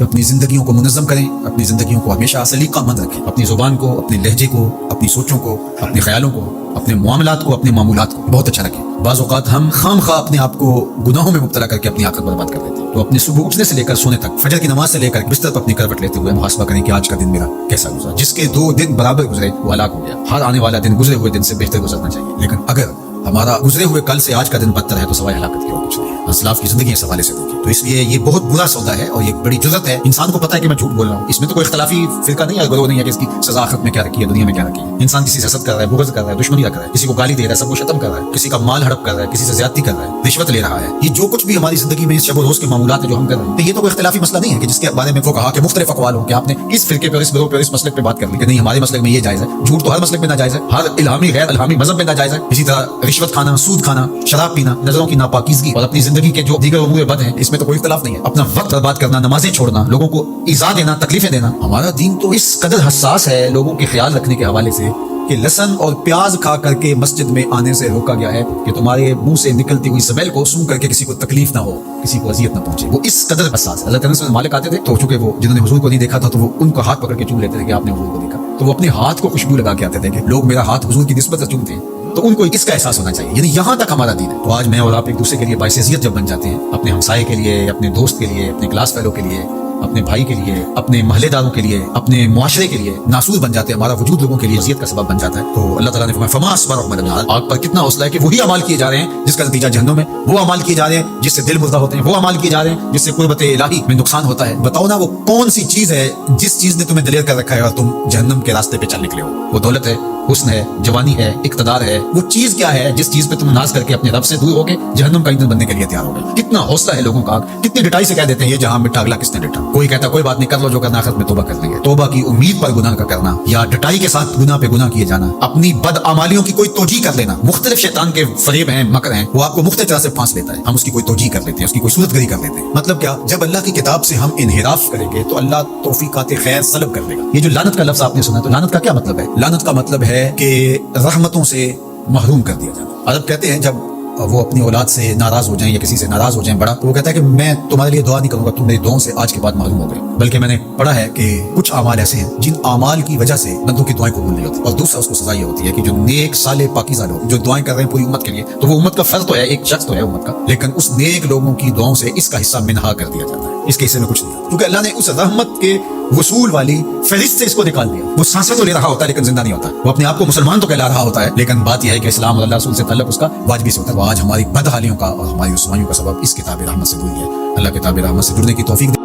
اپنی زندگیوں کو منظم کریں، اپنی زندگیوں کو ہمیشہ سلیقہ مند رکھیں، اپنی زبان کو، اپنے لہجے کو، اپنی سوچوں کو، اپنے خیالوں کو، اپنے معاملات کو، اپنے معمولات کو بہت اچھا رکھیں۔ بعض اوقات ہم خام خواہ اپنے آپ کو گناہوں میں مبتلا کر کے اپنی آخرت برباد کر دیتے ہیں۔ تو اپنے صبح اٹھنے سے لے کر سونے تک، فجر کی نماز سے لے کر بستر پر اپنی کروٹ لیتے ہوئے محاسبہ کریں کہ آج کا دن میرا کیسا گزرا۔ جس کے 2 دن برابر گزرے وہ ہلاک ہو گیا۔ ہر آنے والا دن گزرے ہوئے دن سے بہتر گزرنا چاہیے، لیکن اگر ہمارا گزرے ہوئے کل سے آج کا دن بدتر ہے تو سوائے ہلاکت کی اور کچھ نہیں ہے۔ اسلاف کی زندگی اس حوالے سے دیکھیں تو اس لیے یہ بہت برا سودا ہے اور یہ بڑی جرت ہے۔ انسان کو پتا ہے کہ میں جھوٹ بول رہا ہوں، اس میں تو کوئی اختلافی فرقہ نہیں ہے، گروہ نہیں ہے کہ اس کی سزا آخرت میں کیا رکھی ہے، دنیا میں کیا رکھی ہے۔ انسان کسی سے حسد کر رہا ہے، بغض کر رہا ہے، دشمنی رکھ رہا ہے، کسی کو گالی دے رہا ہے، سب کو ختم کر رہا ہے، کسی کا مال ہڑپ کر رہا ہے، کسی سے زیادتی کر رہا ہے، رشوت لے رہا ہے، یہ جو کچھ بھی ہماری زندگی میں اس شب و روز کے معاملات ہیں جو ہم کر رہے ہیں، تو یہ تو کوئی اختلافی مسئلہ نہیں ہے کہ جس کے بارے میں وہ کہا کہ مختلف اقوال ہوں کہ آپ نے اس فرقے پر، اس گروہ پر، اس مسلک پہ بات کر لی کہ نہیں ہمارے مسلک میں یہ جائز ہے۔ جھوٹ تو ہر مسلک میں ناجائز ہے، ہر الہامی غیر الہامی مذہب میں ناجائز ہے۔ اسی طرح رشوت کھانا، سود کھانا، شراب پینا، نظروں کی ناپاکیزگی اور اپنی زندگی کے جو دیگر امور بد ہیں اس میں تو کوئی اختلاف نہیں ہے۔ اپنا وقت برباد کرنا، نمازیں چھوڑنا، لوگوں کو ایذا دینا، تکلیفیں دینا، ہمارا دین تو اس قدر حساس ہے لوگوں کے خیال رکھنے کے حوالے سے کہ لہسن اور پیاز کھا کر کے مسجد میں آنے سے روکا گیا ہے کہ تمہارے منہ سے نکلتی ہوئی سمیل کو سونگھ کر کے کسی کو تکلیف نہ ہو، کسی کو اذیت نہ پہنچے۔ وہ اس قدر حساس ہے۔ حضرت انس بن مالک آتے تھے تو چونکہ وہ جنہوں نے حضور کو نہیں دیکھا تھا تو وہ ان کا ہاتھ پکڑ کے چوم لیتے تھے کہ آپ نے حضور کو دیکھا، تو وہ اپنے ہاتھ کو خوشبو لگا کے آتے تھے کہ لوگ میرا ہاتھ حضور کی نسبت سے چومتے ہیں، تو ان کو اس کا احساس ہونا چاہیے۔ یعنی یہاں تک ہمارا دین ہے۔ تو آج میں اور آپ ایک دوسرے کے لیے باعث اذیت جب بن جاتے ہیں، اپنے ہمسائے کے لیے، اپنے دوست کے لیے، اپنے کلاس فیلو کے لیے، اپنے بھائی کے لیے، اپنے محلے داروں کے لیے، اپنے معاشرے کے لیے ناسور بن جاتے ہیں، ہمارا وجود لوگوں کے لیے اذیت کا سبب بن جاتا ہے، تو اللہ تعالیٰ نے فرمایا فما اصبرهم علی النار، آگ پر کتنا حوصلہ ہے کہ وہی اعمال کیے جا رہے ہیں جس کا نتیجہ جہنم ہے، وہ اعمال کیے جا رہے ہیں جس سے دل مردہ ہوتے ہیں، وہ اعمال کیے جا رہے ہیں جس سے قربت الہی میں نقصان ہوتا ہے۔ بتاؤ نا وہ کون سی چیز ہے جس چیز نے تمہیں دلیر کر رکھا ہے اور تم جہنم کے راستے پہ چل نکلے ہو؟ وہ دولت ہے، حسن ہے، جوانی ہے، اقتدار ہے۔ وہ چیز کیا ہے جس چیز پہ تم ناز کر کے اپنے رب سے دور ہو کے جہنم کا ایندھن بننے کے لیے تیار ہو گئے؟ کتنا حوصلہ ہے لوگوں کا، کتنی ڈٹائی سے کہہ دیتے ہیں یہ جہاں مٹا اگلا کس نے ڈٹا۔ کوئی کہتا کوئی بات نہیں، کر لو جو کرنا، آخرت میں توبہ کر لیں گے۔ توبہ کی امید پر گناہ کا کرنا یا ڈٹائی کے ساتھ گناہ پہ گناہ کیے جانا، اپنی بد اعمالیوں کی کوئی توجیہ کر لینا، مختلف شیطان کے فریب ہیں، مکر ہیں، وہ آپ کو مختلف طرح سے پھانس لیتا ہے، ہم اس کی کوئی توجیہ کر لیتے ہیں، اس کی کوئی صورت گری کر لیتے ہیں۔ مطلب کیا؟ جب اللہ کی کتاب سے ہم انحراف کریں گے تو اللہ توفیقات خیر سلب کر لے گا۔ یہ جو لعنت کا لفظ آپ نے سنا، تو لعنت کا کیا مطلب ہے؟ لعنت کا مطلب ہے کہ رحمتوں سے محروم کر دیا جانا۔ عرب کہتے ہیں جب وہ اپنی اولاد سے ناراض ہو جائیں یا کسی سے ناراض ہو جائیں بڑا، تو وہ کہتا ہے کہ میں تمہارے لیے دعا نہیں کروں گا، تم میری دعاؤں سے آج کے بعد محروم ہو گئے۔ بلکہ میں نے پڑھا ہے کہ کچھ اعمال ایسے ہیں جن اعمال کی وجہ سے بندوں کی دعائیں قبول نہیں ہوتی، اور دوسرا اس کو سزا یہ ہوتی ہے کہ جو نیک صالح پاکیزہ لوگ جو دعائیں کر رہے ہیں پوری امت کے لیے، تو وہ امت کا فرد تو ہے، ایک شخص تو ہے امت کا، لیکن اس نیک لوگوں کی دعاؤں سے اس کا حصہ منہا کر دیا جاتا ہے، اس کے حصے میں کچھ نہیں ہوتا، کیونکہ اللہ نے اس رحمت کے وصول والی فہرست سے اس کو نکال دیا۔ وہ سانسیں تو لے رہا ہوتا ہے لیکن زندہ نہیں ہوتا، وہ اپنے آپ کو مسلمان تو کہلا رہا ہوتا ہے، لیکن بات یہ ہے کہ اسلام اور اللہ رسول سے تعلق اس کا واجبی سے ہوتا ہے۔ وہ آج ہماری بدحالیوں کا اور ہماری رسوائیوں کا سبب اس کتاب رحمت سے دوری ہے۔ اللہ کتاب رحمت سے جڑنے کی توفیق دے۔